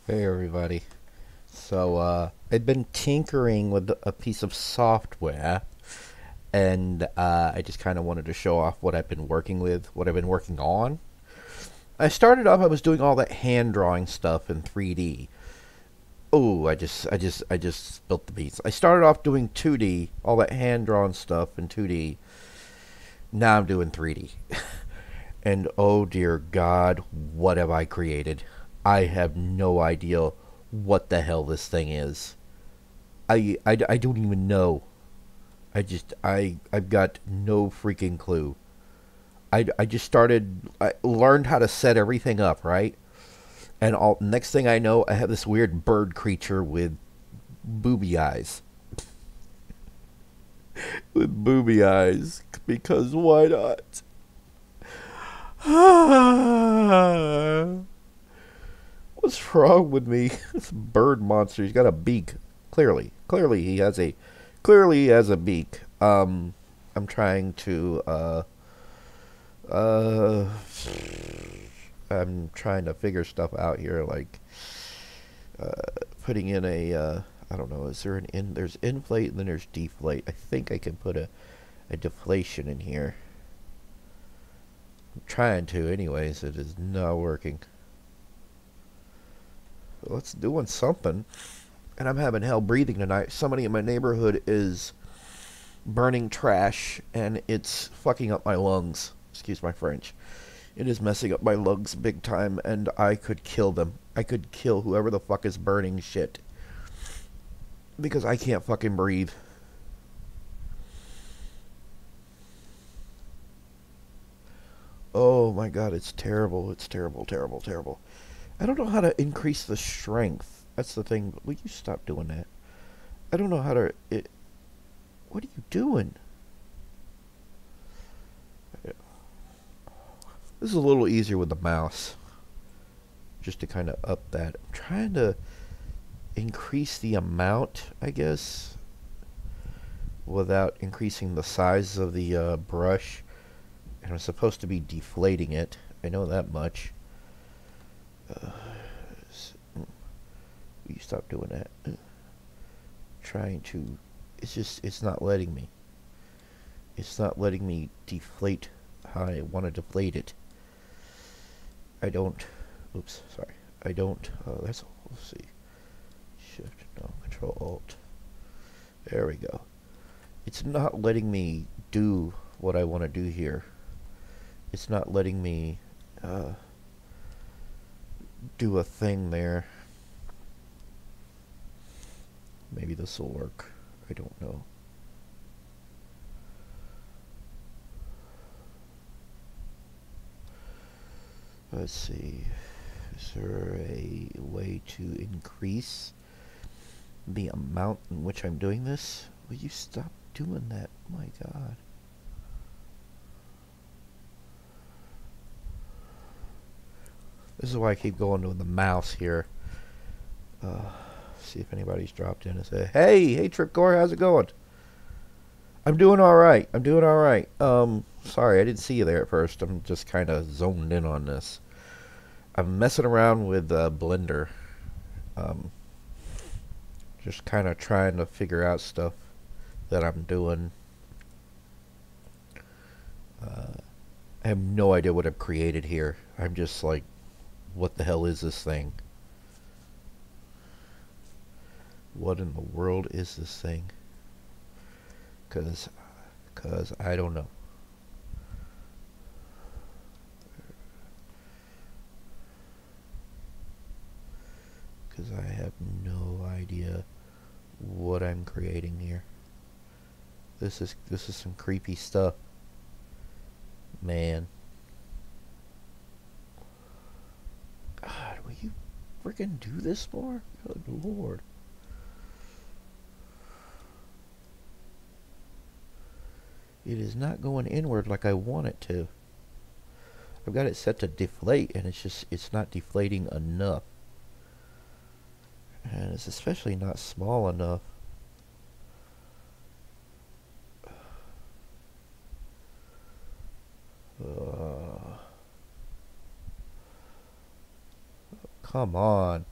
Hey everybody. I've been tinkering with a piece of software, and I just kind of wanted to show off what I've been working with, what I've been working on. I was doing all that hand drawing stuff in 3D. Oh, I just spilt the beans. I started off doing 2D, all that hand drawn stuff in 2D. Now I'm doing 3D. And oh dear God, what have I created? I have no idea what the hell this thing is. I don't even know. I've got no freaking clue. I just I learned how to set everything up, right? And all next thing I know, I have this weird bird creature with booby eyes. With booby eyes. Because why not? What's wrong with me? This bird monster. He's got a beak. Clearly he has a beak. I'm trying to uh I'm trying to figure stuff out here, like uh putting in a I don't know, is there an in there's inflate and then there's deflate. I think I can put a deflation in here. I'm trying to anyways, it is not working. Let's doing something. And I'm having hell breathing tonight. Somebody in my neighborhood is burning trash, and it's fucking up my lungs. Excuse my French. It is messing up my lungs big time, and I could kill them. I could kill whoever the fuck is burning shit. Because I can't fucking breathe. Oh my god, it's terrible. It's terrible, terrible, terrible. I don't know how to increase the strength. That's the thing. Will you stop doing that? I don't know how to. What are you doing? This is a little easier with the mouse. Just to kind of up that. I'm trying to increase the amount, I guess, without increasing the size of the brush. And I'm supposed to be deflating it. I know that much. Uh, will you stop doing that? Trying to. It's not letting me. It's not letting me deflate how I want to deflate it. I don't. Oops, sorry. I don't. Let's see. Shift, no, Control Alt. There we go. It's not letting me do what I want to do here. It's not letting me do a thing there. Maybe this will work. I don't know. Let's see. Is there a way to increase the amount in which I'm doing this? Will you stop doing that? My god. This is why I keep going to the mouse here. See if anybody's dropped in and say, hey, Tripcore, how's it going? I'm doing alright. I'm doing alright. Sorry, I didn't see you there at first. I'm just kind of zoned in on this. I'm messing around with Blender. Um, just kind of trying to figure out stuff that I'm doing. I have no idea what I've created here. I'm just like, what the hell is this thing? What in the world is this thing? Cause I don't know. Cause I have no idea what I'm creating here. This is some creepy stuff, man. God, will you freaking do this more? Good lord. It is not going inward like I want it to. I've got it set to deflate, and it's not deflating enough. And it's especially not small enough. Uh, Come on.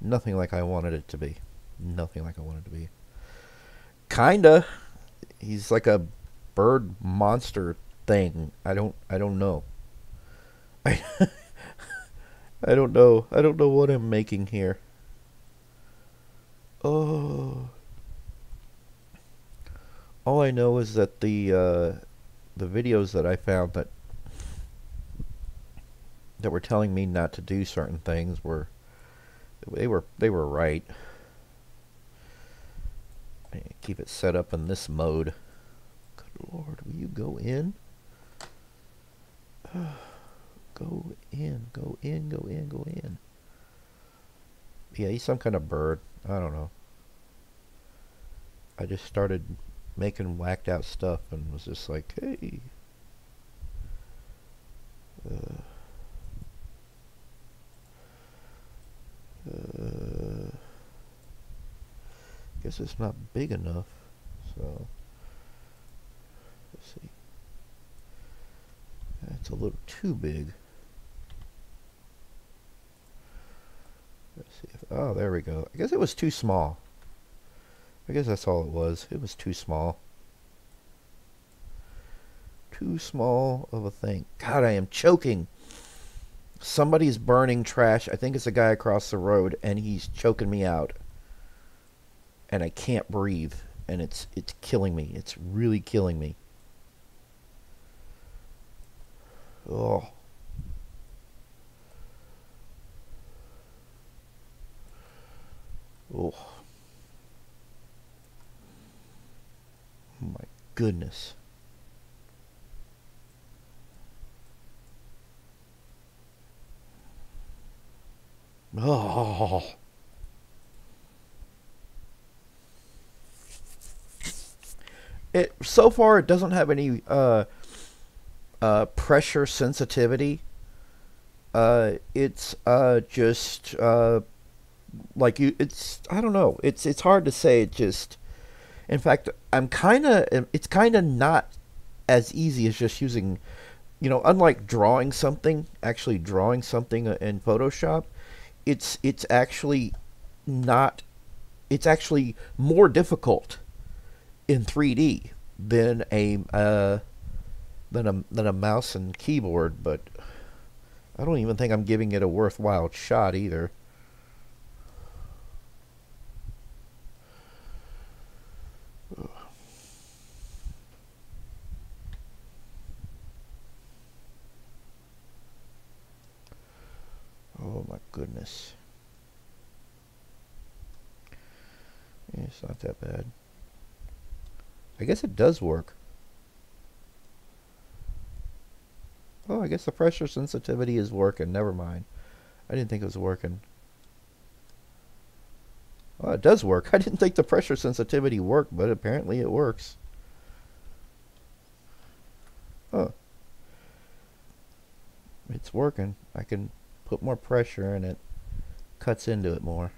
Nothing like I wanted it to be. Nothing like I wanted it to be. Kinda. He's like a bird monster thing. I don't know. I I don't know. I don't know what I'm making here. Oh, all I know is that the videos that I found that were telling me not to do certain things were they were right. Keep it set up in this mode. Good Lord, will you go in? Go in, go in, go in, go in. Yeah, he's some kind of bird. I don't know. I just started making whacked out stuff and was just like, hey. Uh, guess it's not big enough. So, let's see. That's a little too big. Let's see if, oh, there we go. I guess it was too small. I guess that's all it was. It was too small. Too small of a thing. God, I am choking. Somebody's burning trash. I think it's a guy across the road, and he's choking me out. And I can't breathe. And it's killing me. It's really killing me. Oh. Oh. My goodness. Oh. It so far it doesn't have any pressure sensitivity. It's just like you. It's I don't know. It's hard to say. It just. In fact, I'm kind of. It's kind of not as easy as just using. You know, unlike drawing something, actually drawing something in Photoshop, it's actually not. It's actually more difficult in 3D than a mouse and keyboard, but I don't even think I'm giving it a worthwhile shot either. Oh my goodness. Yeah, it's not that bad. I guess it does work. Oh, I guess the pressure sensitivity is working. Never mind. I didn't think it was working. Oh, it does work. I didn't think the pressure sensitivity worked, but apparently it works. Oh, it's working. I can put more pressure and it cuts into it more.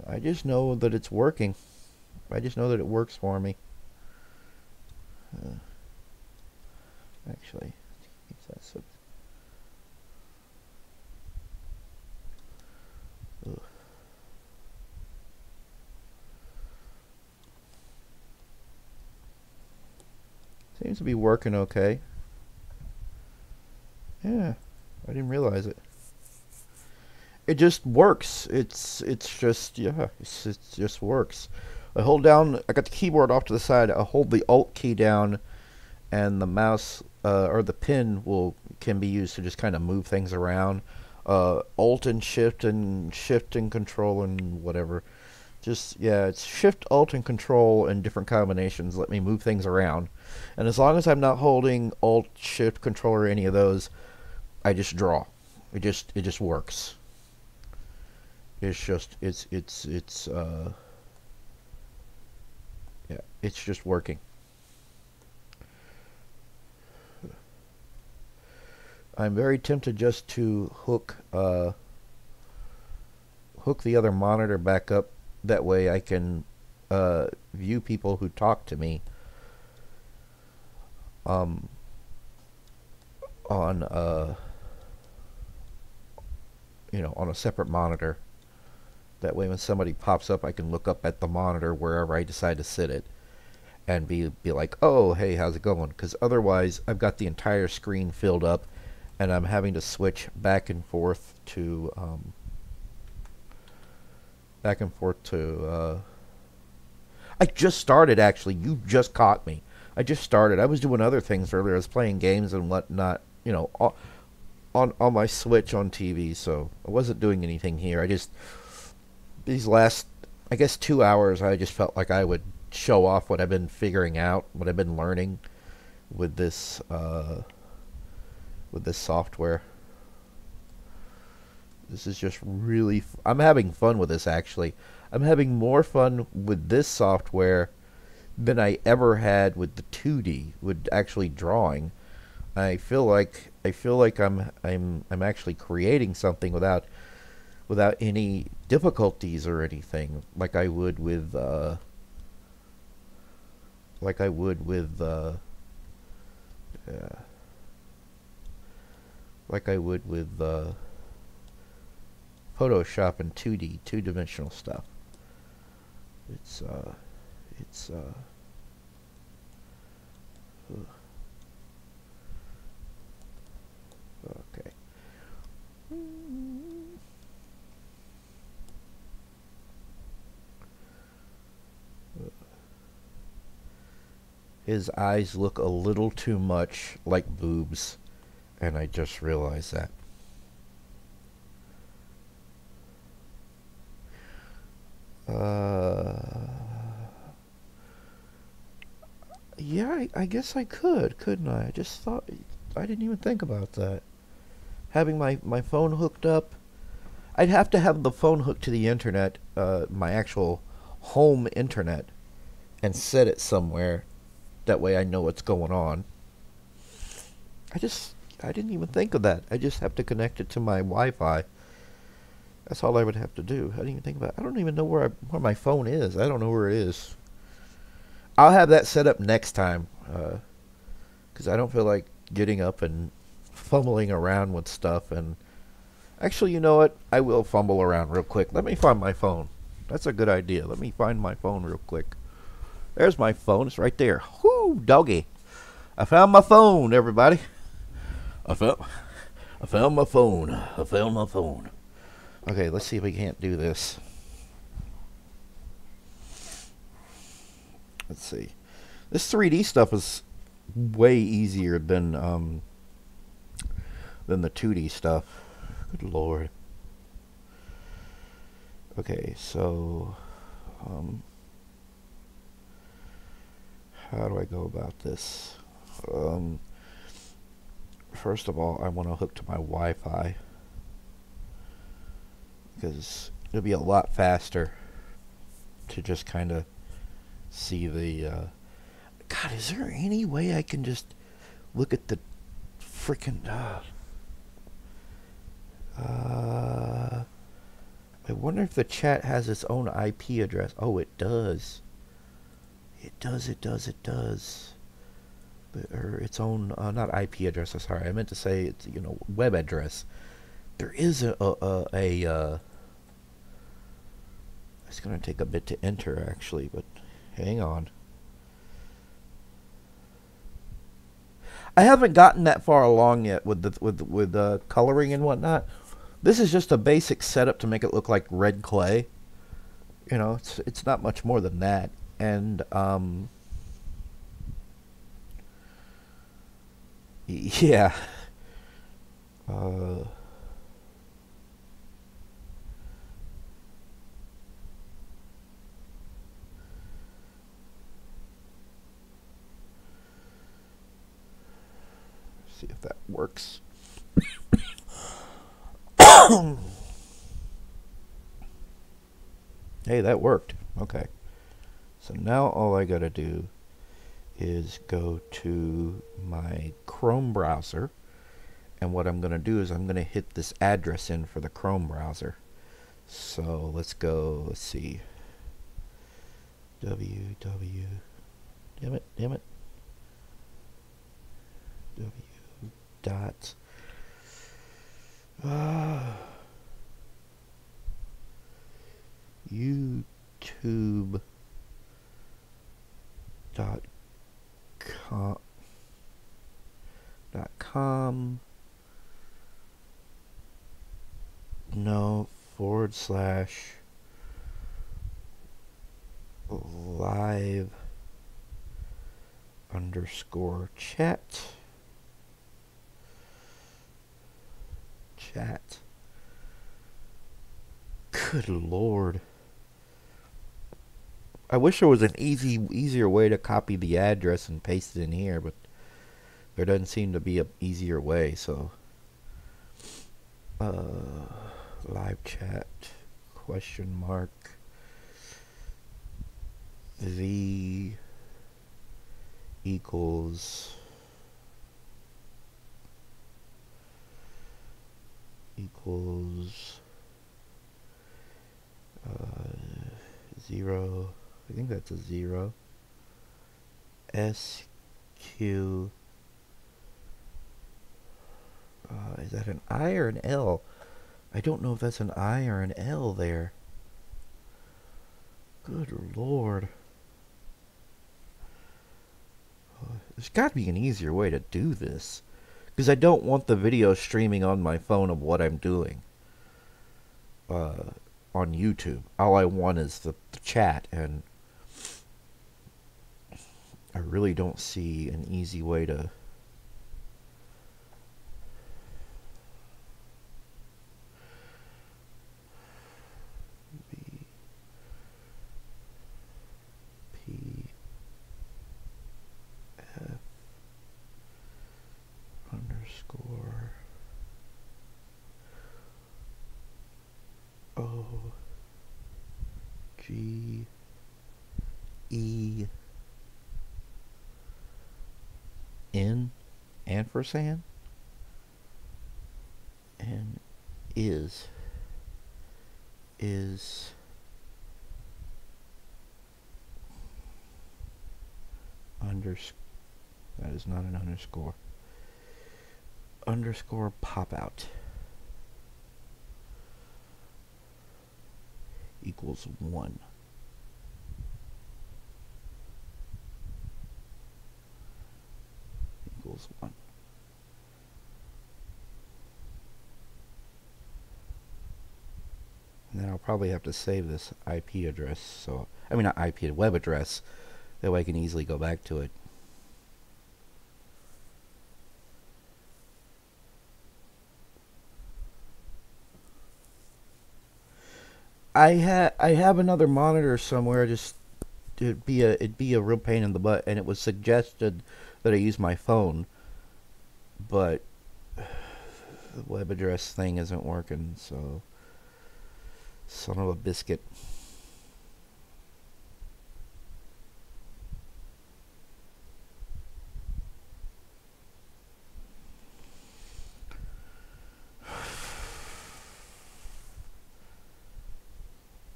I just know that it's working. I just know that it works for me. Uh, actually, that's a, ugh. Seems to be working okay. Yeah, I didn't realize it. It just works. It's just yeah, it just works. I hold down. I got the keyboard off to the side. I hold the Alt key down, and the mouse or the pin will can be used to just kind of move things around. Alt and Shift and Control and whatever. Just yeah, it's Shift, Alt, and Control in different combinations. Let me move things around, and as long as I'm not holding Alt, Shift, Control, or any of those, I just draw. It just works. It's just yeah, it's just working. I'm very tempted just to hook the other monitor back up. That way I can view people who talk to me. Um, on on a separate monitor. That way when somebody pops up, I can look up at the monitor wherever I decide to sit it and be like, "Oh, hey, how's it going?" Cuz otherwise I've got the entire screen filled up and I'm having to switch back and forth to I just started, actually. You just caught me. I just started. I was doing other things earlier. I was playing games and whatnot, on my Switch on TV, so I wasn't doing anything here. I just these last, I guess, 2 hours, I just felt like I would show off what I've been figuring out, what I've been learning with this software. This is just really. I'm having fun with this, actually. I'm having more fun with this software than I ever had with the 2D, with actually drawing. I feel like I'm actually creating something without any difficulties or anything, like I would with like I would with uh, like I would with Photoshop and 2D, two-dimensional stuff. It's it's ugh, okay. His eyes look a little too much like boobs, and I just realized that. Uh, yeah, I guess I could, couldn't I? I just thought I didn't even think about that. Having my phone hooked up, I'd have to have the phone hooked to the internet, my actual home internet, and set it somewhere. That way I know what's going on. I just I didn't even think of that. I just have to connect it to my Wi-Fi. That's all I would have to do. I didn't even think about it. I don't even know where my phone is. I don't know where it is. I'll have that set up next time, because I don't feel like getting up and fumbling around with stuff. And actually, you know what? I will fumble around real quick. Let me find my phone. That's a good idea. Let me find my phone real quick. There's my phone. It's right there. Whoo, doggy. I found my phone, everybody. I found, I found my phone. I found my phone. Okay, let's see if we can't do this. Let's see. This 3D stuff is way easier than the 2D stuff. Good lord. Okay, so how do I go about this? Um, First of all, I want to hook to my Wi-Fi because it'll be a lot faster to just kind of see the. God, is there any way I can just look at the freaking? I wonder if the chat has its own IP address. Oh, it does. It does. It does. It does. Or its own, not IP address. Sorry, I meant to say it's web address. There is a it's gonna take a bit to enter actually, but hang on. I haven't gotten that far along yet with coloring and whatnot. This is just a basic setup to make it look like red clay. It's not much more than that, and yeah. Uh, see if that works. Hey, that worked. Okay. So now all I gotta do is go to my Chrome browser, and what I'm gonna do is I'm gonna hit this address in for the Chrome browser. So let's go. Let's see. Damn it. W dot YouTube dot com no forward slash live underscore chat. Good Lord. I wish there was an easier way to copy the address and paste it in here, but there doesn't seem to be an easier way, so live chat question mark v equals 0. I think that's a 0. SQ. Is that an I or an L? I don't know if that's an I or an L there. Good Lord. There's got to be an easier way to do this. Because I don't want the video streaming on my phone of what I'm doing. On YouTube. All I want is the chat, and I really don't see an easy way to underscore O G E N ampersand and is underscore. That is not an underscore. Underscore pop out equals 1. Equals 1. And then I'll probably have to save this IP address, so I mean not IP, web address, that way I can easily go back to it. I have another monitor somewhere. Just it'd be a real pain in the butt, and it was suggested that I use my phone, but the web address thing isn't working. So, son of a biscuit.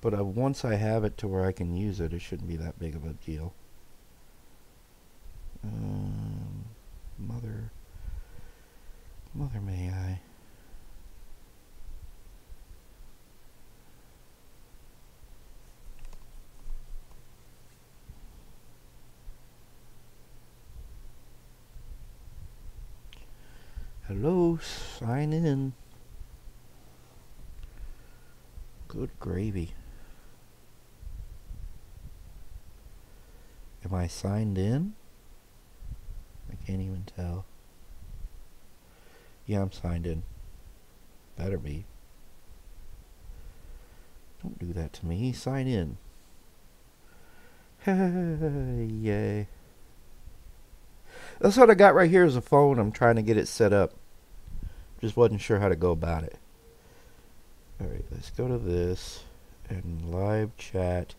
But once I have it to where I can use it, it shouldn't be that big of a deal. Mother may I. Hello, sign in. Good gravy. Am I signed in? I can't even tell. Yeah, I'm signed in. Better be. Don't do that to me. Sign in. Yay. That's what I got right here is a phone. I'm trying to get it set up. Just wasn't sure how to go about it. Alright, let's go to this. And live chat.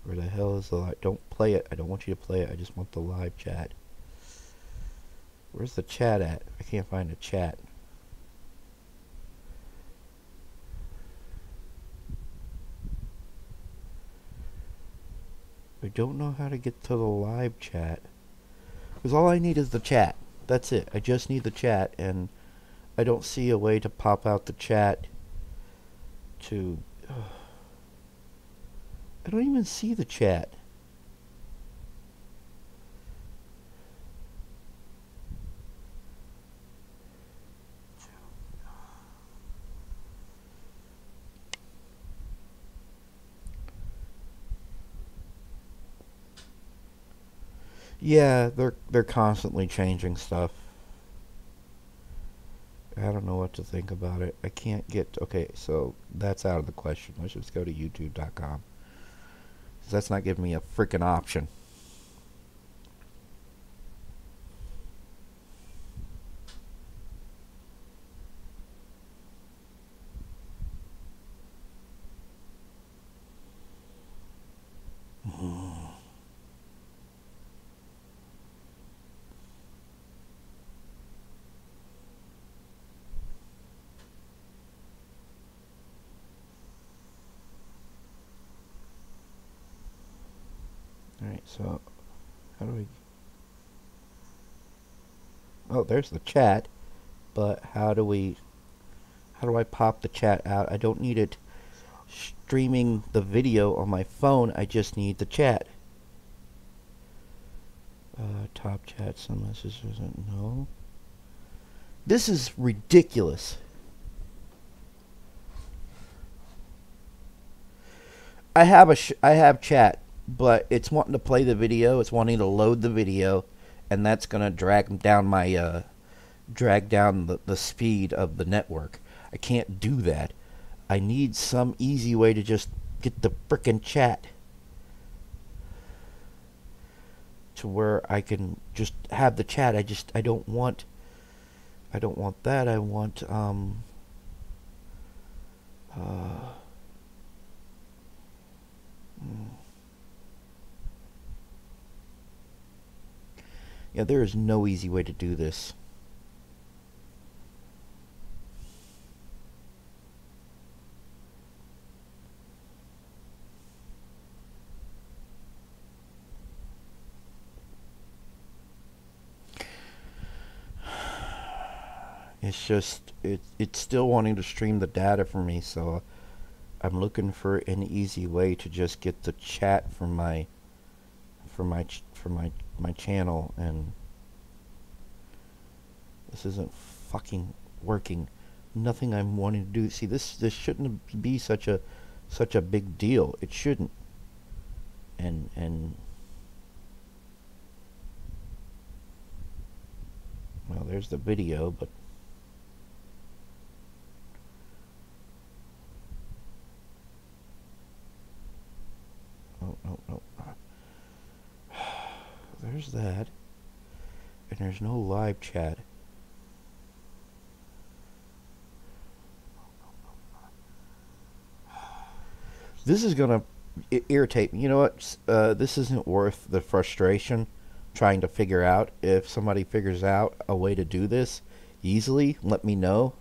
Where the hell is the live? Don't play it. I don't want you to play it. I just want the live chat. Where's the chat at? I can't find a chat. I don't know how to get to the live chat. Because all I need is the chat. That's it. I just need the chat, and I don't see a way to pop out the chat to... I don't even see the chat. Yeah, they're constantly changing stuff. I don't know what to think about it. I can't get... Okay, so that's out of the question. Let's just go to youtube.com. That's not giving me a freaking option. Alright, so how do we... Oh, there's the chat, but how do I pop the chat out? I don't need it streaming the video on my phone, I just need the chat. Top chat, some messages, no. This is ridiculous. I have chat, but it's wanting to play the video. It's wanting to load the video, and that's gonna drag down my the speed of the network. I can't do that. I need some easy way to just get the frickin' chat to where I can just have the chat. I don't want that. I want yeah, there is no easy way to do this. It's just it's still wanting to stream the data for me, so I'm looking for an easy way to just get the chat from my channel, and this isn't fucking working. Nothing I'm wanting to do. See, this shouldn't be such a big deal. It shouldn't. And well, there's the video, but no. There's that. And there's no live chat. This is gonna irritate me. You know what? This isn't worth the frustration trying to figure out. If somebody figures out a way to do this easily, let me know.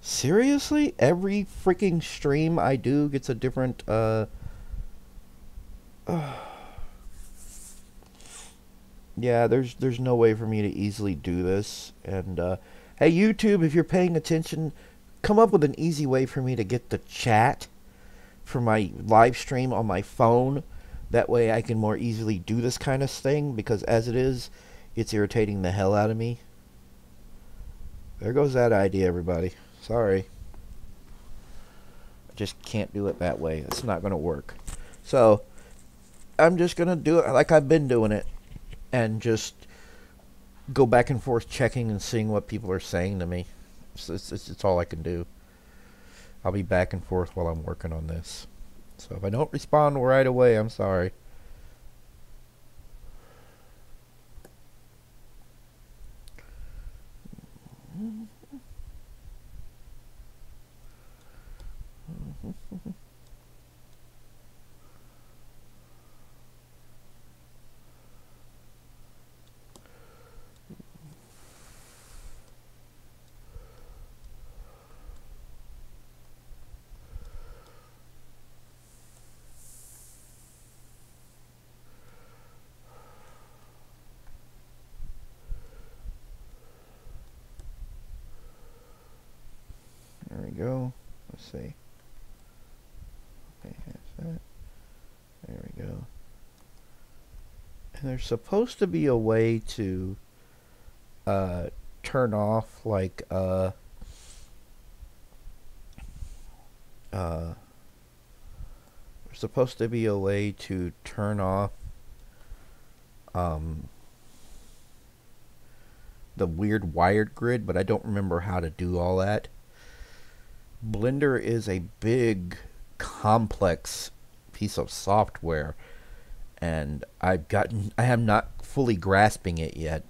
Seriously? Every freaking stream I do gets a different, yeah, there's no way for me to easily do this. And, hey, YouTube, if you're paying attention, come up with an easy way for me to get the chat for my live stream on my phone. That way I can more easily do this kind of thing, because as it is, it's irritating the hell out of me. There goes that idea, everybody. Sorry. I just can't do it that way. It's not going to work. So, I'm just going to do it like I've been doing it, and just go back and forth checking and seeing what people are saying to me. It's all I can do. I'll be back and forth while I'm working on this. So if I don't respond right away, I'm sorry. go. Let's see. Okay, that's that. There we go. And there's supposed to be a way to turn off like there's supposed to be a way to turn off the weird wired grid, but I don't remember how to do all that. Blender is a big, complex piece of software, and I am not fully grasping it yet.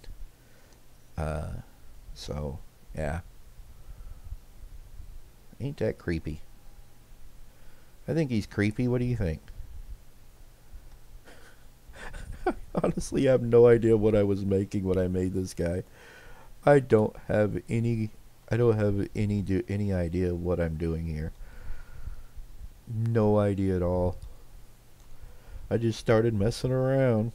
So yeah, ain't that creepy? I think he's creepy. What do you think? Honestly, I have no idea what I was making when I made this guy. I don't have any. I don't have any idea what I'm doing here. No idea at all. I just started messing around.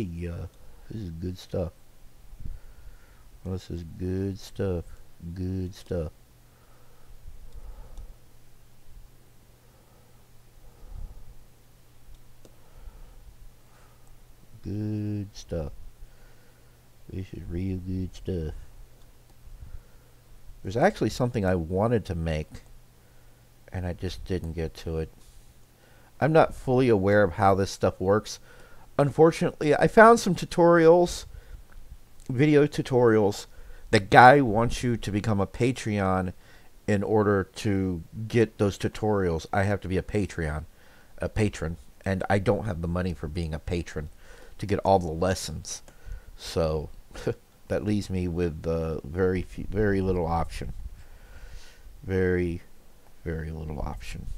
Yeah, this is good stuff. This is good stuff. Good stuff. Good stuff. This is real good stuff. There's actually something I wanted to make, and I just didn't get to it. I'm not fully aware of how this stuff works. Unfortunately, I found some tutorials, video tutorials. The guy wants you to become a Patreon in order to get those tutorials. I have to be a patron, and I don't have the money for being a patron to get all the lessons. So that leaves me with very little option. Very little option.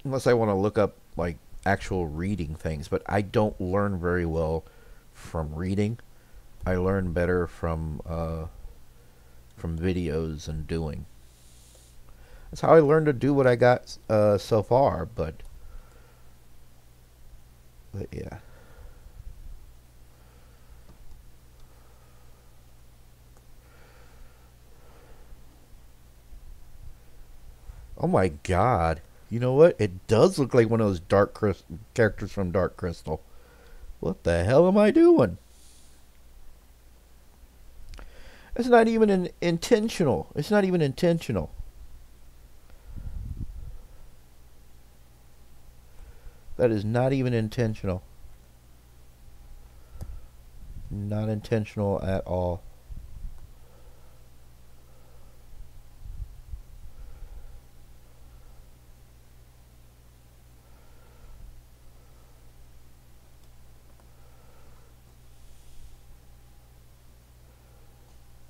Unless I want to look up like actual reading things, but I don't learn very well from reading. I learn better from videos and doing. That's how I learned to do what I got so far, but yeah. Oh my god. You know what? It does look like one of those characters from Dark Crystal. What the hell am I doing? It's not even intentional. It's not even intentional. That is not even intentional. Not intentional at all.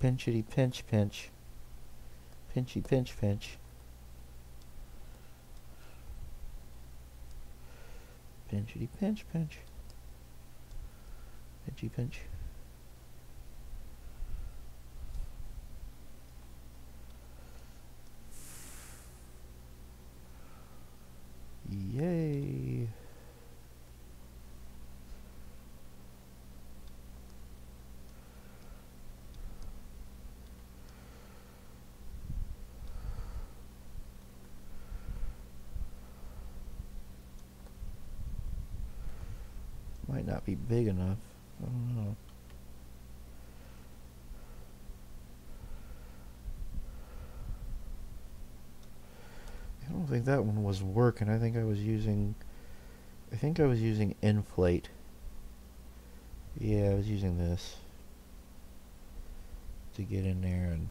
Pinchity pinch pinch. Pinchy pinch pinch. Pinchity pinch pinch. Pinchy pinch. Yay. Might not be big enough. I don't know. I don't think that one was working. I think I was using inflate. Yeah, I was using this to get in there and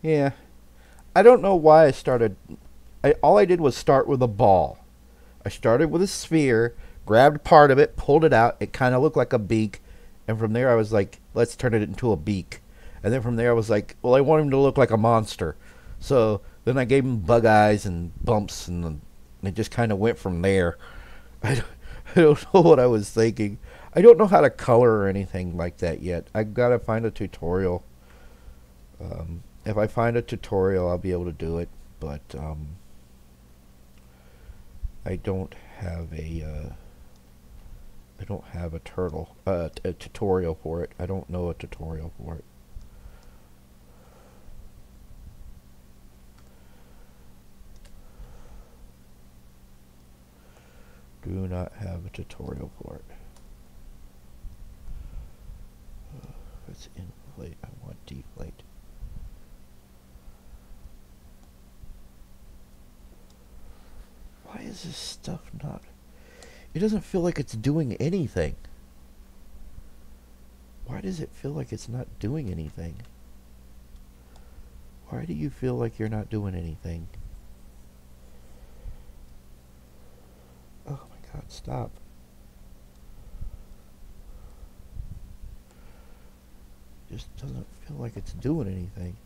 Yeah. I don't know why I started. All I did was start with a ball. I started with a sphere, grabbed part of it, pulled it out. It kind of looked like a beak. And from there, I was like, let's turn it into a beak. And then from there, I was like, well, I want him to look like a monster. So then I gave him bug eyes and bumps, and it just kind of went from there. I don't, I don't know what I was thinking. I don't know how to color or anything like that yet. I gotta find a tutorial. If I find a tutorial, I'll be able to do it. But I don't have I don't have a a tutorial for it. I don't know a tutorial for it. Do not have a tutorial for it. It's inflate. I want deflate. Why is this stuff not? It doesn't feel like it's doing anything. Why does it feel like it's not doing anything? Why do you feel like you're not doing anything? Oh my god, stop. Just doesn't feel like it's doing anything.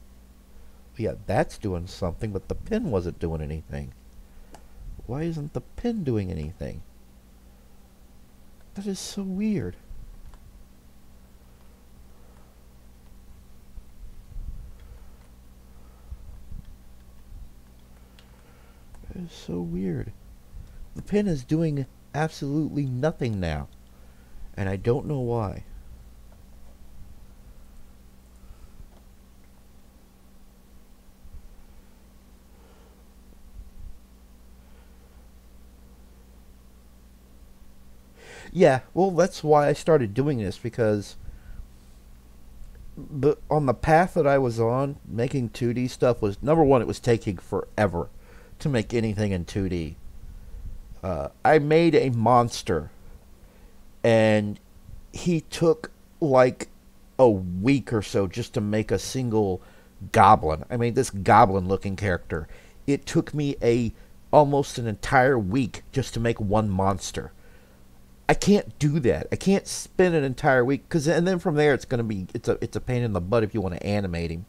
Yeah, that's doing something, but the pin wasn't doing anything. Why isn't the pin doing anything? That is so weird. That is so weird. The pin is doing absolutely nothing now. And I don't know why. Yeah, well, that's why I started doing this, because on the path that I was on, making 2D stuff was, number one, it was taking forever to make anything in 2D. I made a monster, and he took like a week or so just to make a single goblin. I mean, this goblin looking character. It took me almost an entire week just to make one monster. I can't do that. I can't spend an entire week, and then from there it's a pain in the butt if you want to animate him.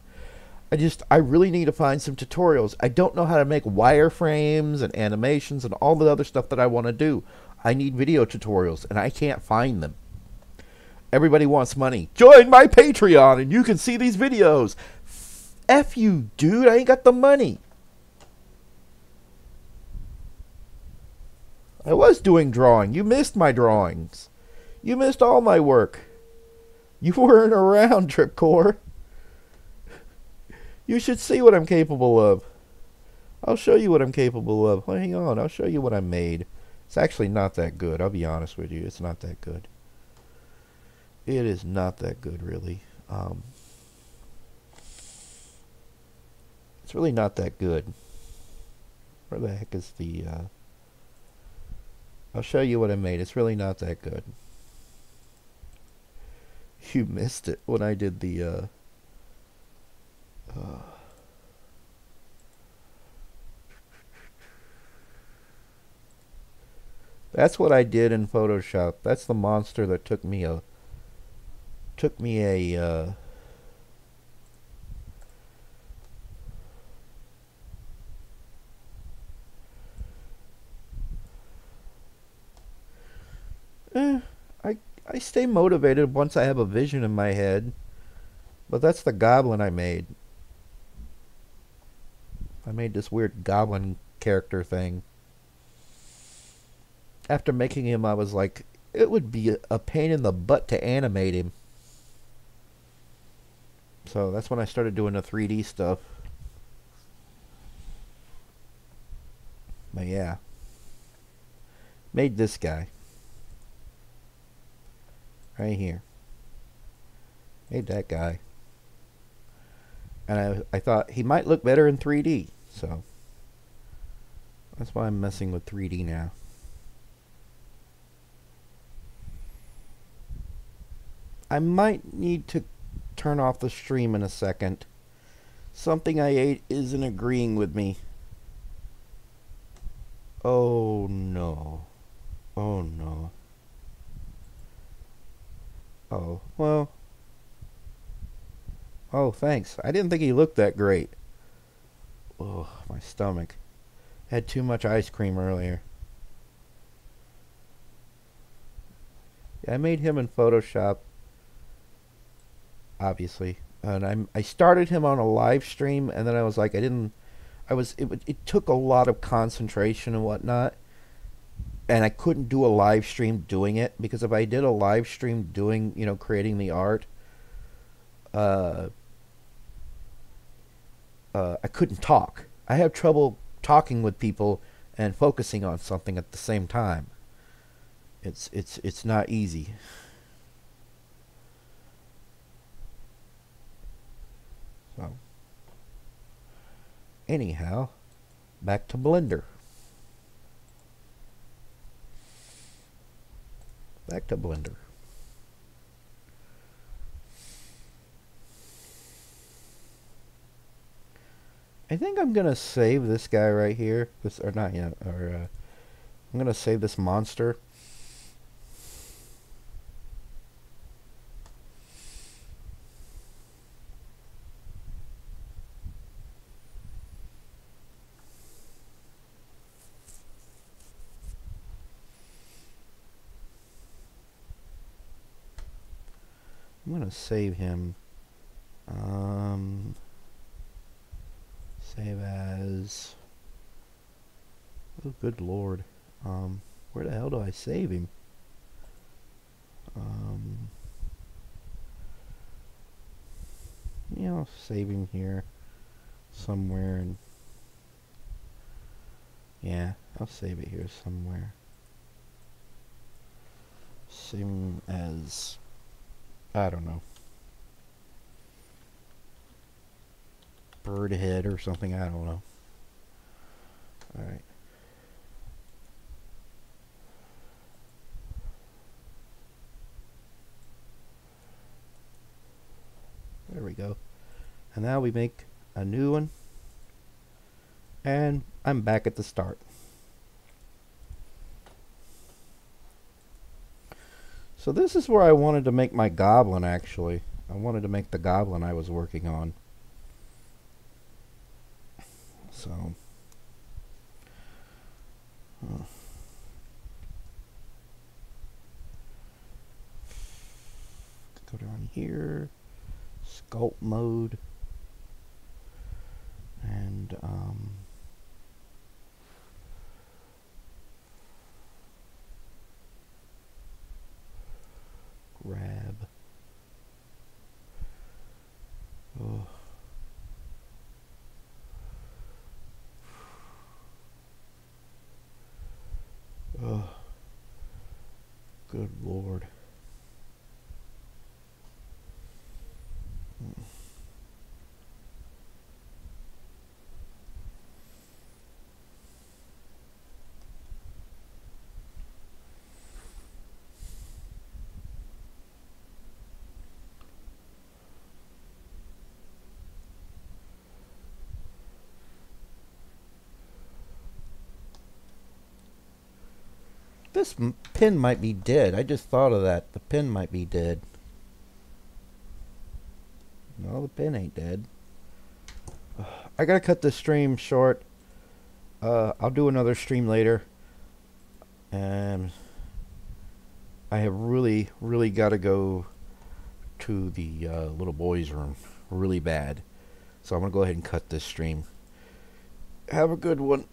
I really need to find some tutorials. I don't know how to make wireframes and animations and all the other stuff that I want to do. I need video tutorials, and I can't find them. Everybody wants money. Join my Patreon and you can see these videos. F you, dude. I ain't got the money. I was doing drawing. You missed my drawings. You missed all my work. You weren't around, Tripcore. You should see what I'm capable of. I'll show you what I'm capable of. Hang on, I'll show you what I made. It's actually not that good. I'll be honest with you. It's not that good. It is not that good, really. It's really not that good. Where the heck is the... I'll show you what I made. It's really not that good. You missed it when I did the... That's what I did in Photoshop. That's the monster that took me a... Eh, I stay motivated once I have a vision in my head. But that's the goblin I made. I made this weird goblin character thing. After making him, I was like, it would be a pain in the butt to animate him. So that's when I started doing the 3D stuff. But yeah. Made this guy. Right here. Made that guy. And I thought he might look better in 3D. So that's why I'm messing with 3D now. I might need to turn off the stream in a second Something I ate isn't agreeing with me. Oh no. Oh no. Oh, well. Oh, thanks. I didn't think he looked that great. Oh, my stomach. Had too much ice cream earlier. Yeah, I made him in Photoshop, obviously. And I started him on a live stream, and then I was like, I didn't. It took a lot of concentration and whatnot, and I couldn't do a live stream doing it because if I did a live stream doing, creating the art, uh, I couldn't talk. I have trouble talking with people and focusing on something at the same time. It's not easy. So anyhow, back to Blender. Back to Blender. I think I'm gonna save this guy right here. This or not yet. Or I'm gonna save this monster. I'm gonna save him. Um, Save as. Oh, good lord. Where the hell do I save him? Um, I'll save him here somewhere, and yeah, I'll save it here somewhere. Save him as, I don't know, bird head or something. I don't know. All right. There we go. And now we make a new one. And I'm back at the start. So this is where I wanted to make my goblin, actually. I wanted to make the goblin I was working on. So. Go down here. Sculpt mode. And, grab. Oh. Oh. Good lord. This pin might be dead. I just thought of that. The pin might be dead. No, the pin ain't dead. I gotta cut this stream short. I'll do another stream later. And I have really, really gotta go to the little boy's room. Really bad. So I'm gonna go ahead and cut this stream. Have a good one.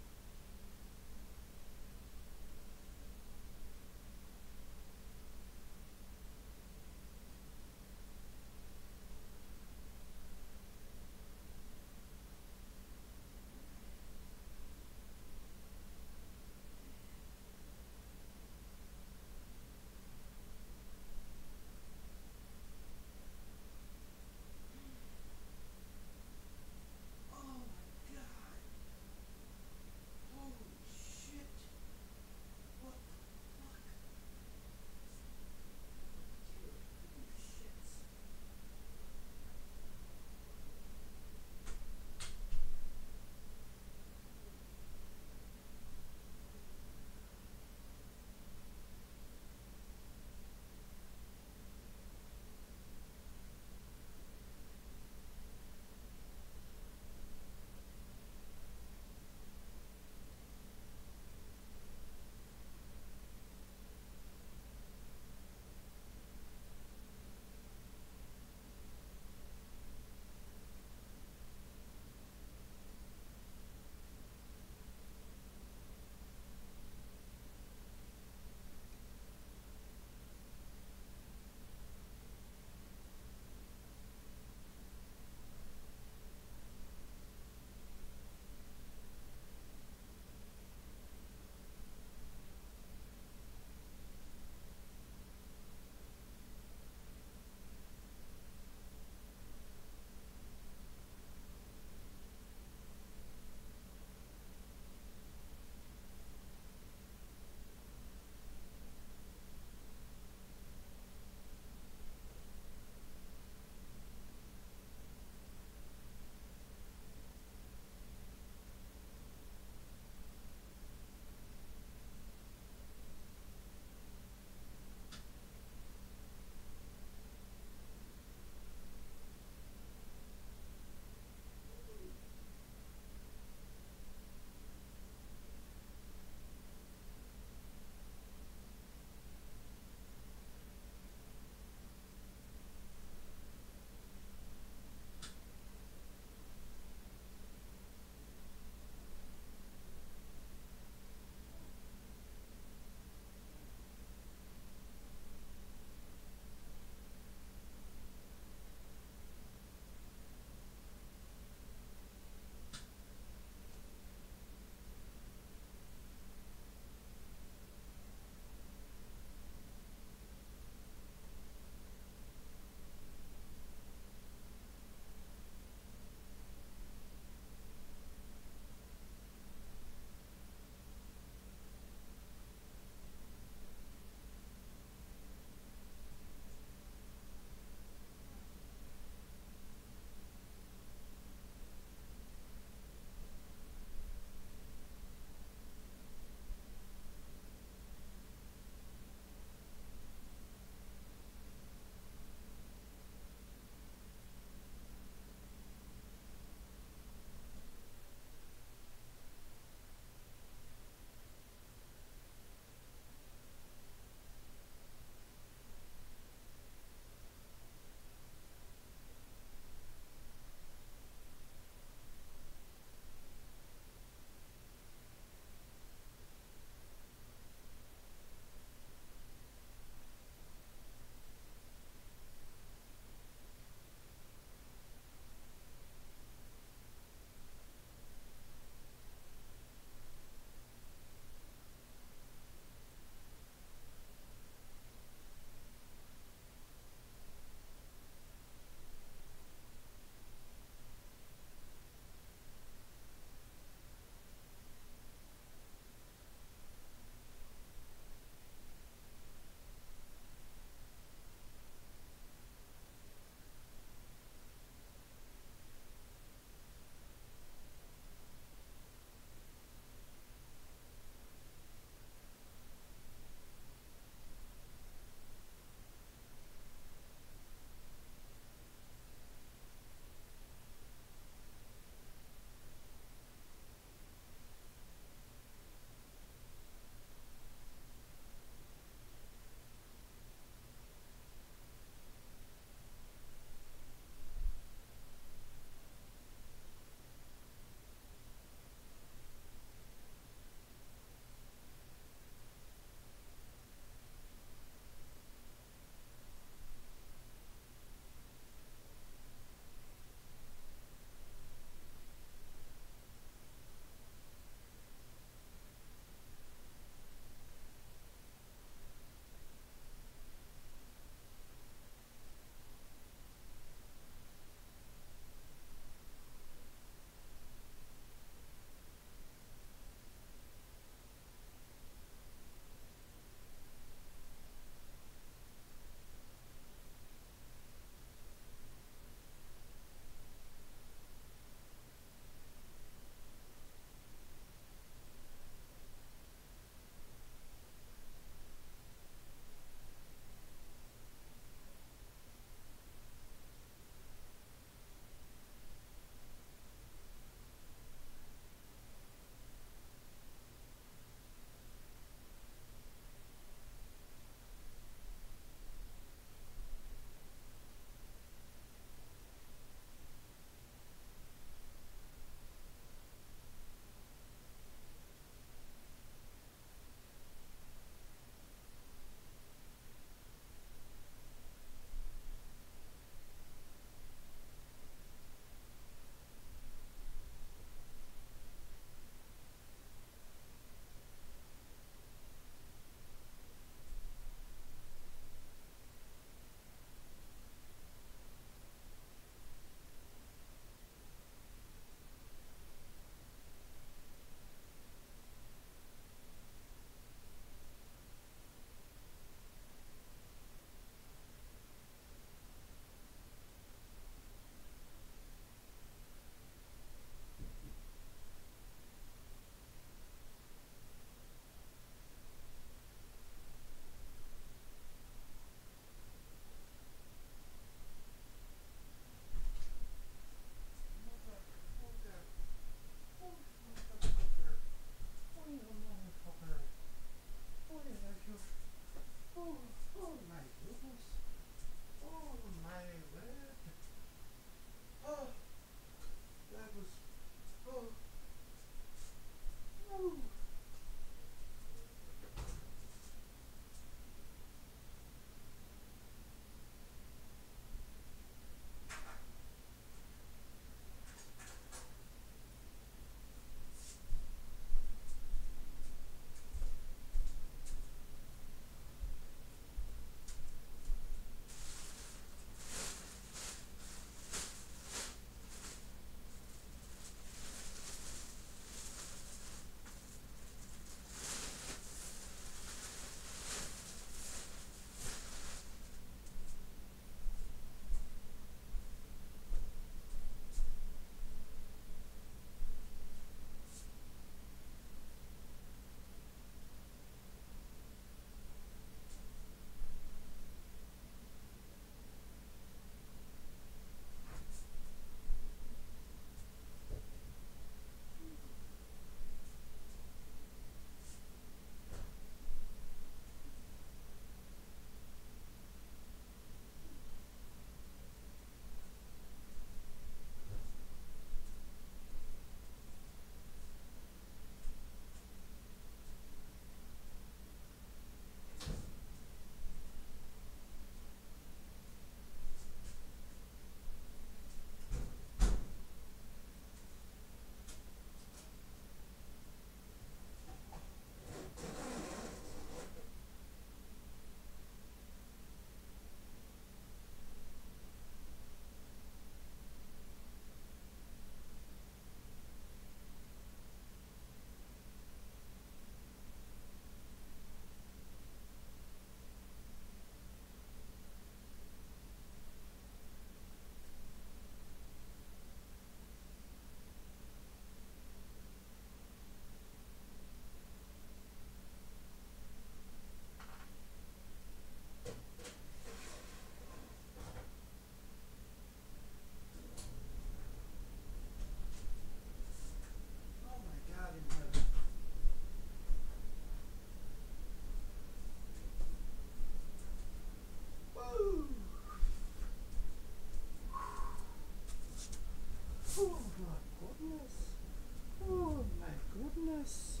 goodness.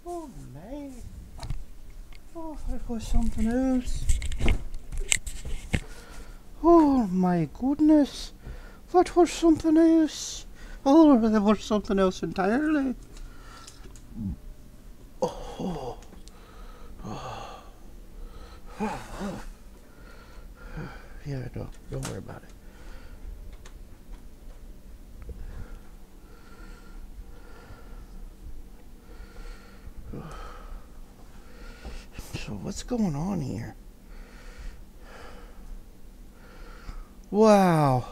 Oh man. Oh, that was something else. Oh my goodness. That was something else. Oh, that was something else entirely. Oh. Yeah, no, don't worry about it. So what's going on here? Wow.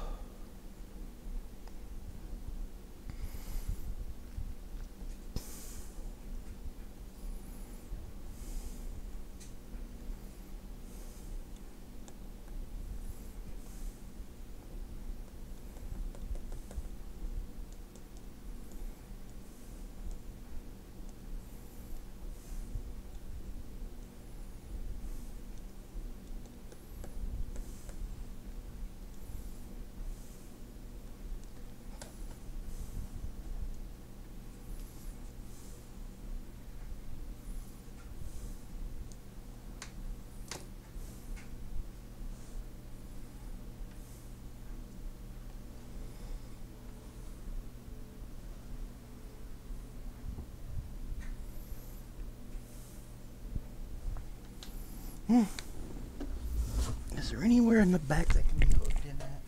Is there anywhere in the back that can be looked in at?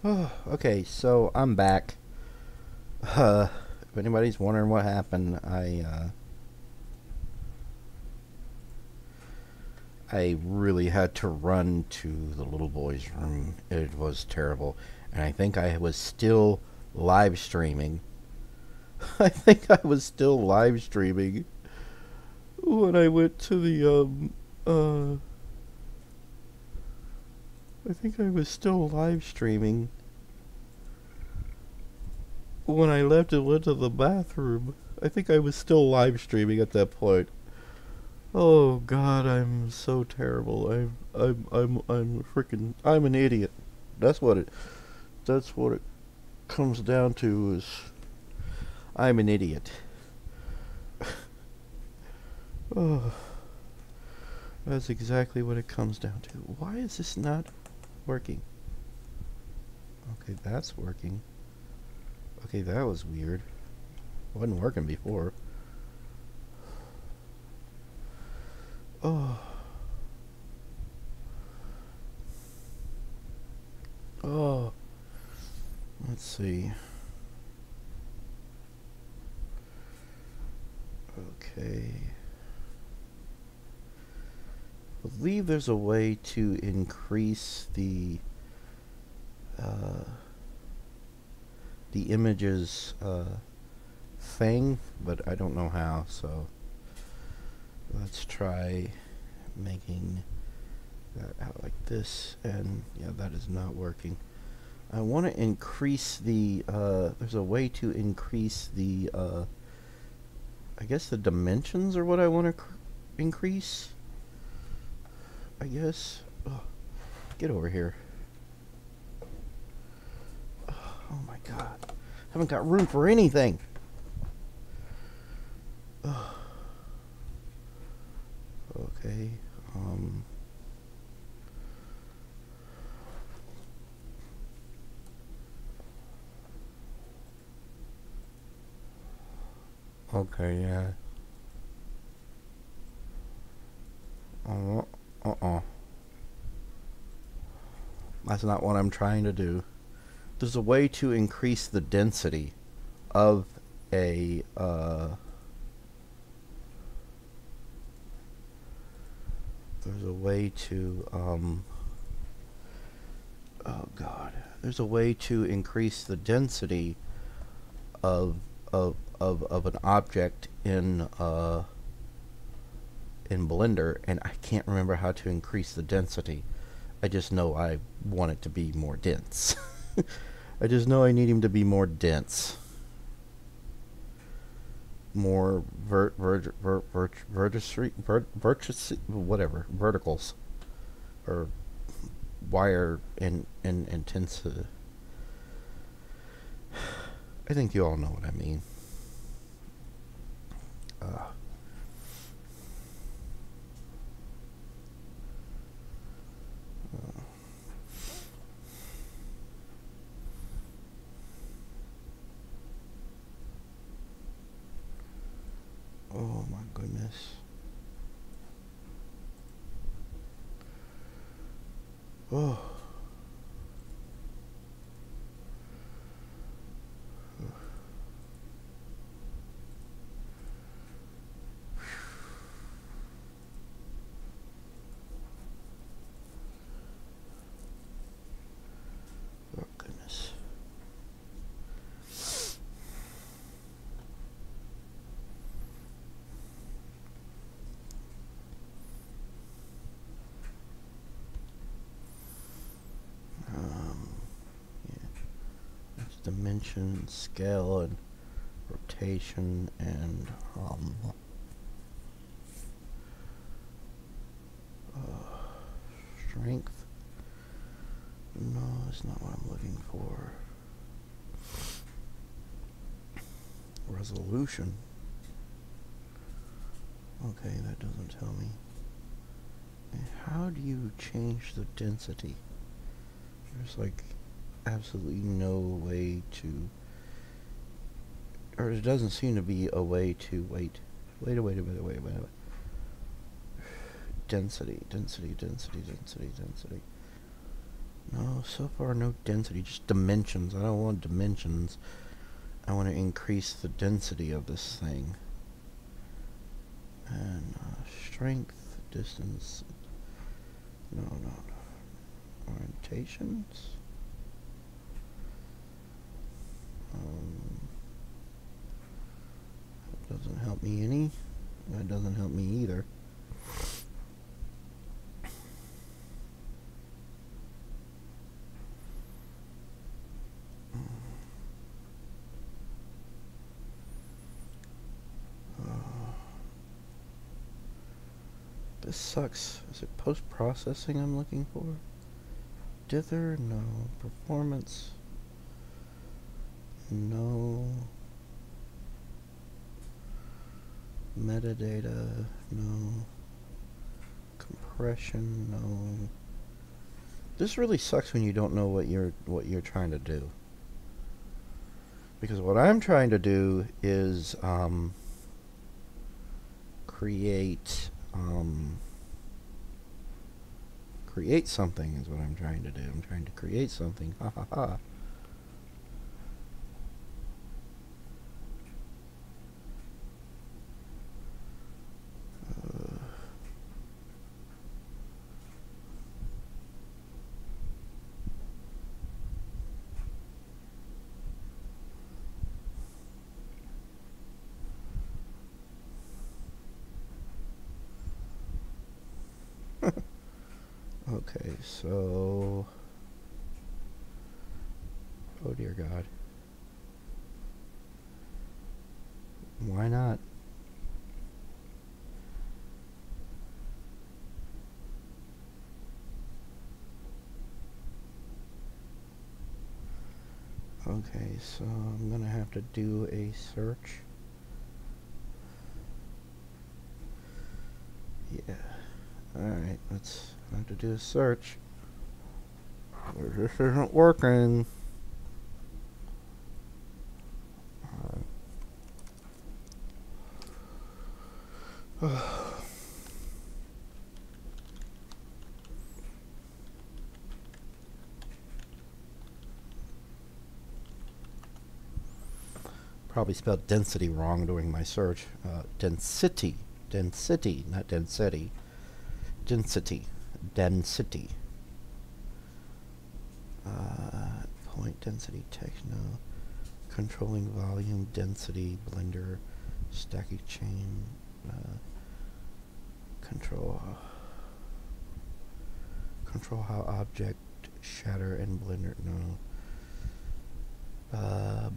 Oh, okay, so I'm back. If anybody's wondering what happened, I really had to run to the little boy's room. It was terrible. And I think I was still live streaming. I think I was still live streaming when I went to I think I was still live streaming when I left and went to the bathroom. I think I was still live streaming at that point. Oh God, I'm so terrible. I'm freaking. I'm an idiot. That's what it. That's what it comes down to. Is I'm an idiot. Oh, that's exactly what it comes down to. Why is this not working? Okay, that's working. Okay, that was weird. Wasn't working before. Oh. let's see. Okay. I believe there's a way to increase the image's thing, but I don't know how, so let's try making that out like this, and yeah, that is not working. I want to increase the, there's a way to increase the, I guess the dimensions are what I want to increase, I guess. Oh, get over here. Oh my god. Haven't got room for anything. Okay. Okay, yeah. That's not what I'm trying to do. There's a way to increase the density of a, there's a way to, oh god. There's a way to increase the density of an object in Blender, and I can't remember how to increase the density. I just know I want it to be more dense. I just know I need him to be more dense. More verticals. Or wire intensive. I think you all know what I mean. Oh my goodness. Oh. Oh goodness. Dimension, scale, and rotation, and strength. No, that's not what I'm looking for. Resolution. Okay, that doesn't tell me. And how do you change the density? There's like absolutely no way to, or there doesn't seem to be a way to, wait a minute. Density. No, so far no density, just dimensions. I don't want dimensions. I want to increase the density of this thing. And strength, distance, no. Orientations. That doesn't help me any. That doesn't help me either. This sucks. Is it post-processing I'm looking for? Dither? No. Performance? No. Metadata? No. Compression? No. This really sucks when you don't know what you're trying to do. Because what I'm trying to do is create something is what I'm trying to do. I'm trying to create something. Ha ha ha. Okay, so... Oh dear God. Why not? Okay, so I'm gonna have to do a search. Yeah. Alright, let's have to do a search. This isn't working. Probably spelled density wrong during my search. Density. Density, not density. Density. Density. Point density techno. Controlling volume, density, blender, stacking chain, control how object shatter and blender. No.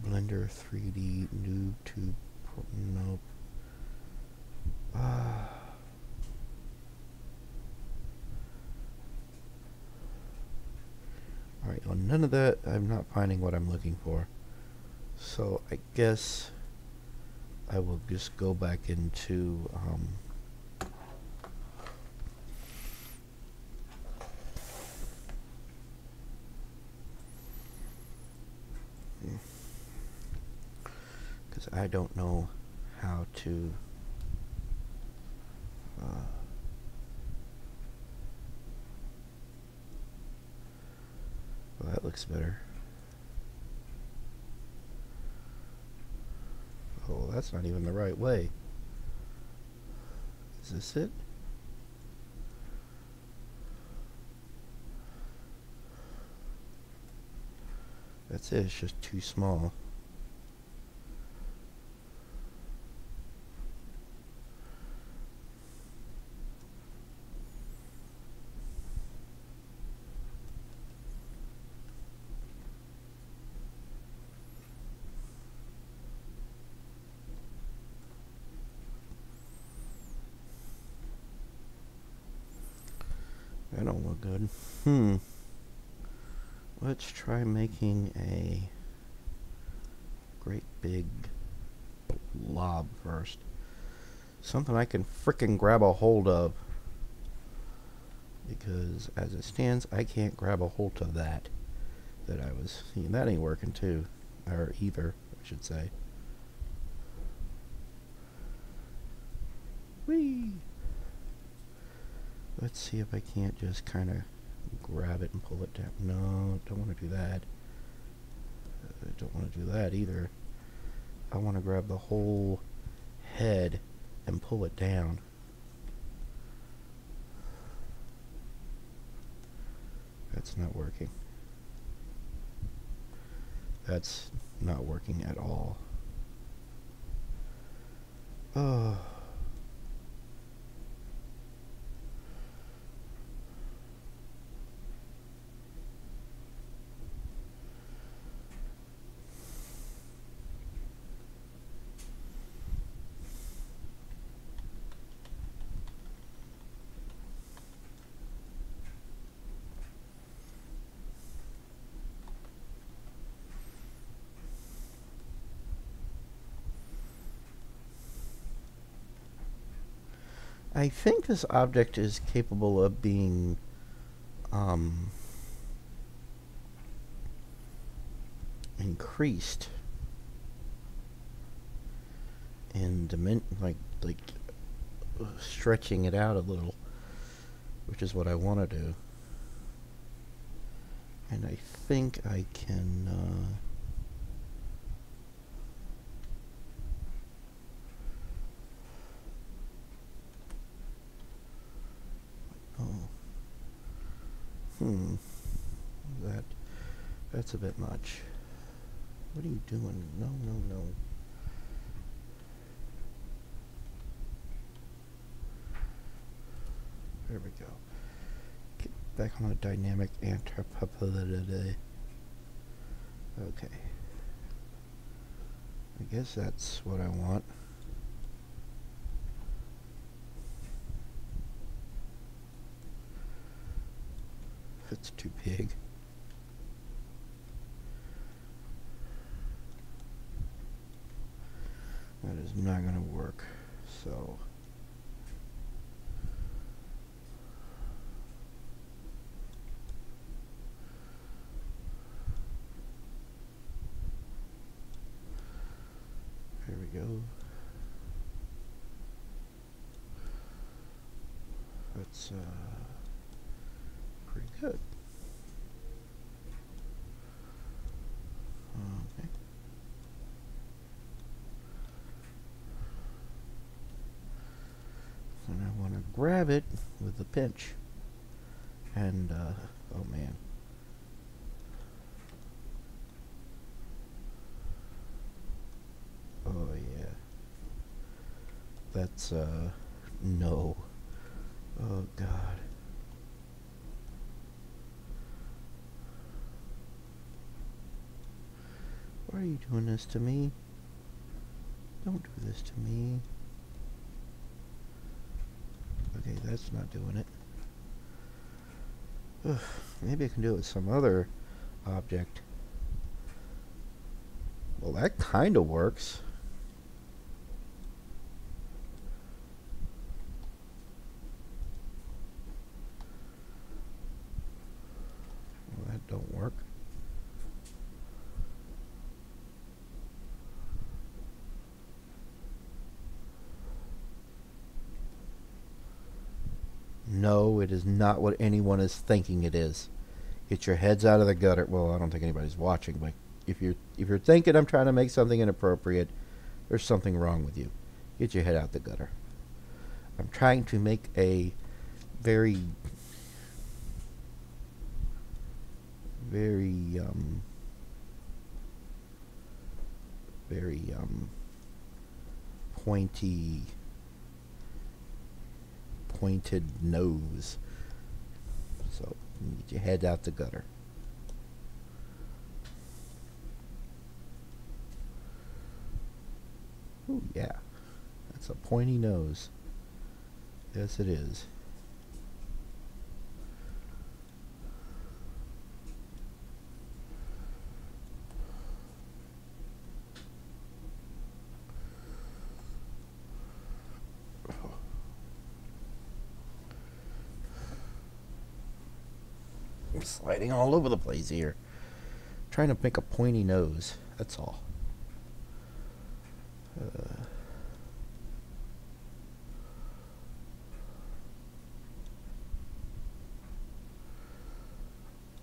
Blender 3D new tube. Nope. Alright, well, none of that. I'm not finding what I'm looking for. So I guess I will just go back into because I don't know how to well, that looks better. Oh, that's not even the right way. Is this it? That's it, it's just too small. That don't look good. Let's try making a great big blob first. Something I can frickin' grab a hold of. Because as it stands, I can't grab a hold of that. That I was seeing. That ain't working too. Or either, I should say. Whee! Let's see if I can't just kind of grab it and pull it down. No, don't want to do that. I don't want to do that either. I want to grab the whole head and pull it down. That's not working. That's not working at all. Oh. I think this object is capable of being increased in like stretching it out a little, which is what I want to do. And I think I can that's a bit much. What are you doing? No, no, no. There we go. Get back on the dynamic anthropology. Okay. I guess that's what I want. It's too big. That is not going to work. So here we go. That's pretty good. Okay. And I want to grab it with the pinch. And, oh man. Oh yeah. That's, no. Oh God. Why are you doing this to me? Don't do this to me. Okay, that's not doing it. Ugh, maybe I can do it with some other object. Well, that kind of works. Well, that don't work. No, it is not what anyone is thinking it is. Get your heads out of the gutter. Well, I don't think anybody's watching, but if you're thinking I'm trying to make something inappropriate, there's something wrong with you. Get your head out the gutter. I'm trying to make a very pointed nose. So get your head out the gutter. Ooh, yeah. That's a pointy nose. Yes, it is. I'm sliding all over the place here. Trying to make a pointy nose. That's all.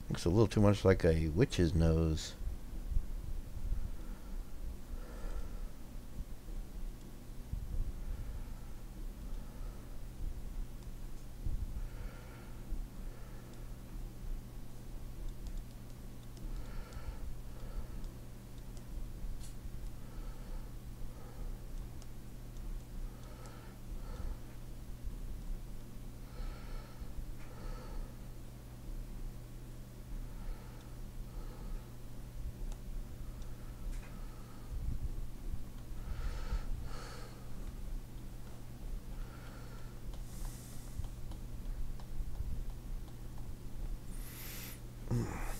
Looks a little too much like a witch's nose.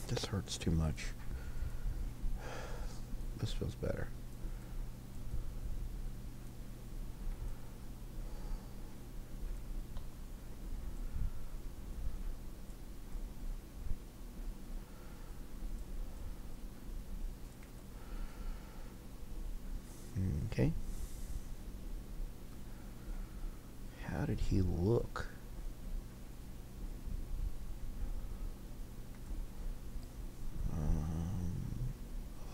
This hurts too much. This feels better. Okay. How did he look?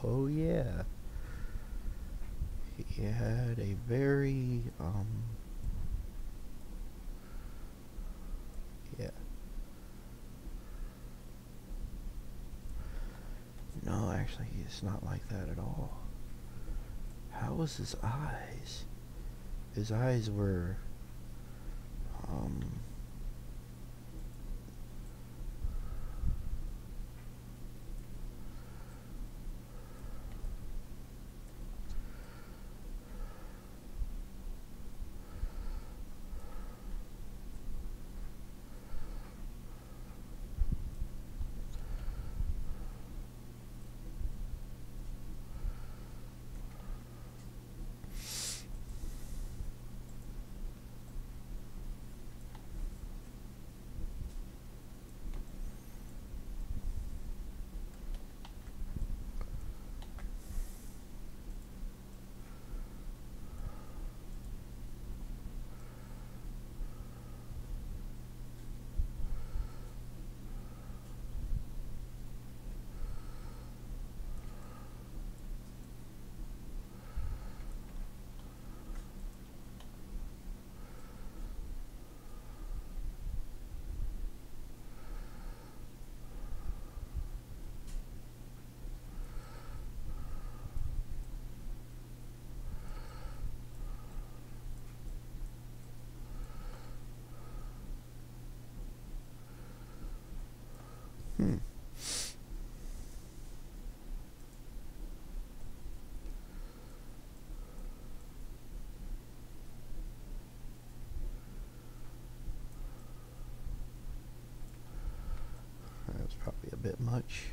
Oh yeah. He had a very yeah. No, actually it's not like that at all. How was his eyes? His eyes were Hmm. That's probably a bit much.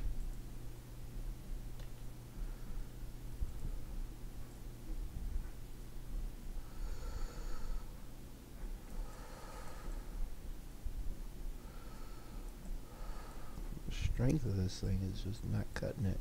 The strength of this thing is just not cutting it.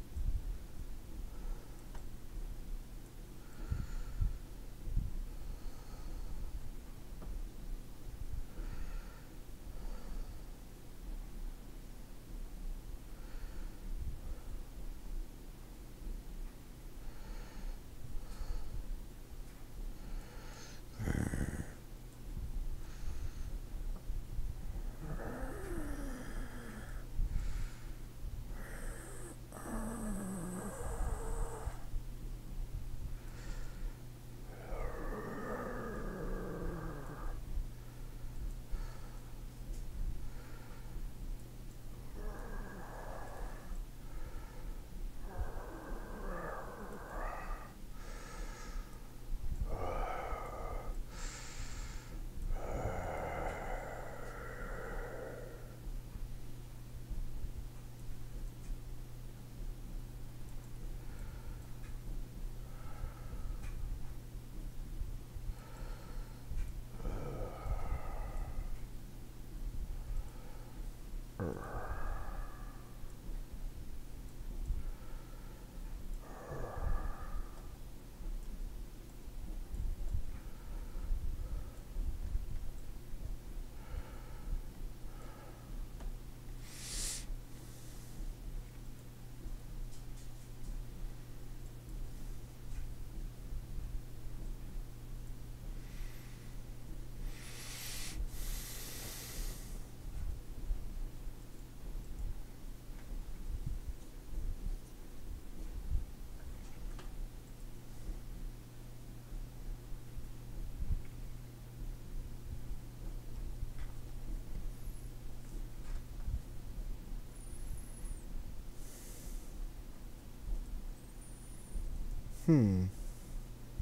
Hmm.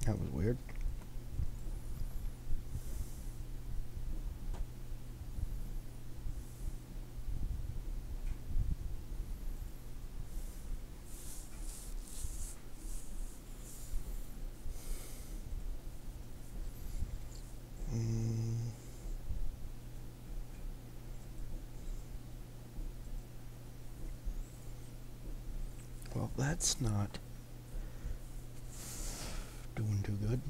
That was weird. Mm. Well, that's not doing too good.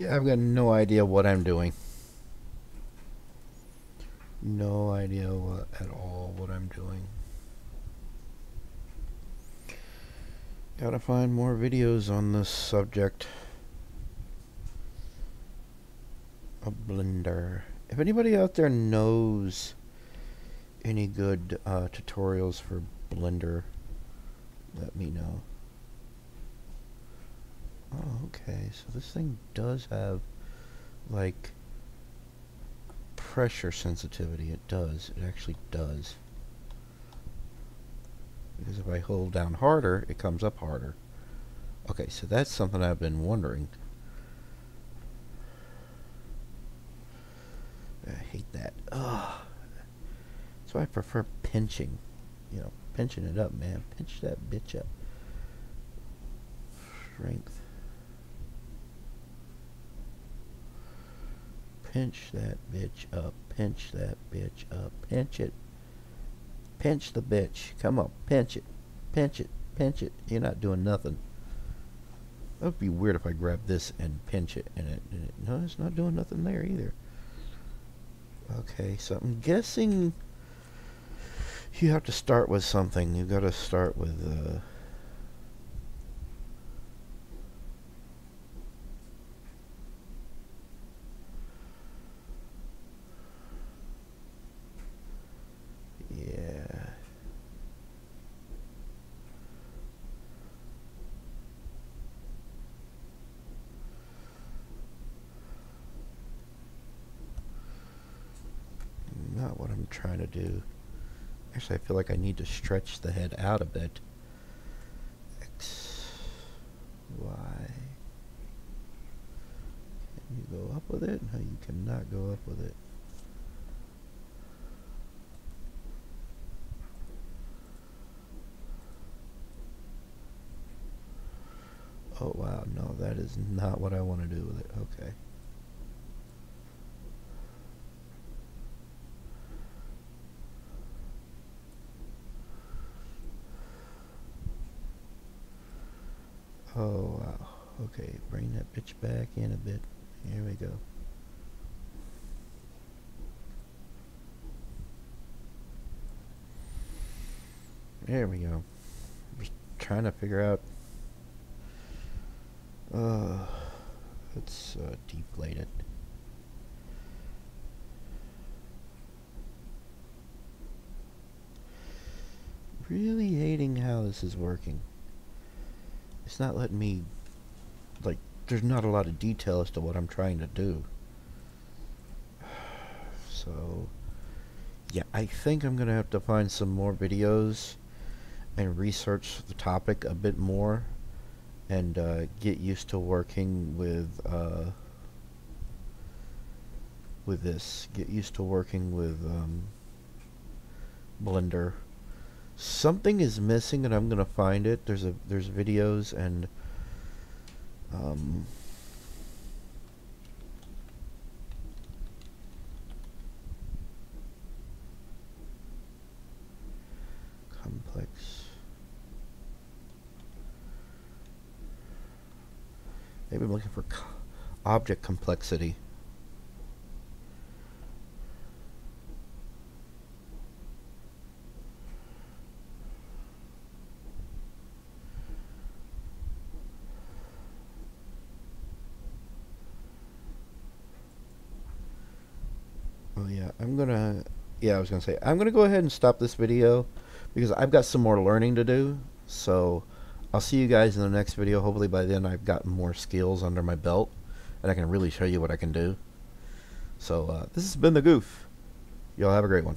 Yeah, I've got no idea what I'm doing. No idea at all what I'm doing. Gotta find more videos on this subject. A Blender. If anybody out there knows any good tutorials for Blender, let me know. Oh, okay, so this thing does have, like, pressure sensitivity. It does. It actually does. Because if I hold down harder, it comes up harder. Okay, so that's something I've been wondering. I hate that. Ugh. That's why I prefer pinching. You know, pinching it up, man. Pinch that bitch up. Strength. Pinch that bitch up. Pinch that bitch up. Pinch it. Pinch the bitch. Come on, pinch it. Pinch it. Pinch it. You're not doing nothing. That would be weird if I grab this and pinch it and it no, it's not doing nothing there either. Okay, so I'm guessing you have to start with something. You got to start with yeah. Not what I'm trying to do. Actually, I feel like I need to stretch the head out a bit. X, Y. Can you go up with it? No, you cannot go up with it. Oh, wow. No, that is not what I want to do with it. Okay. Oh, wow. Okay, bring that bitch back in a bit. Here we go. There we go. Just trying to figure out. Let's deflate it. Really hating how this is working. It's not letting me, like, there's not a lot of detail as to what I'm trying to do. So, yeah, I think I'm gonna have to find some more videos and research the topic a bit more and get used to working with this. Get used to working with Blender. Something is missing, and I'm gonna find it. There's videos and complex. Maybe I'm looking for object complexity. Oh yeah, I was gonna say, I'm gonna go ahead and stop this video because I've got some more learning to do. So I'll see you guys in the next video. Hopefully by then I've gotten more skills under my belt and I can really show you what I can do. So this has been The Goof. Y'all have a great one.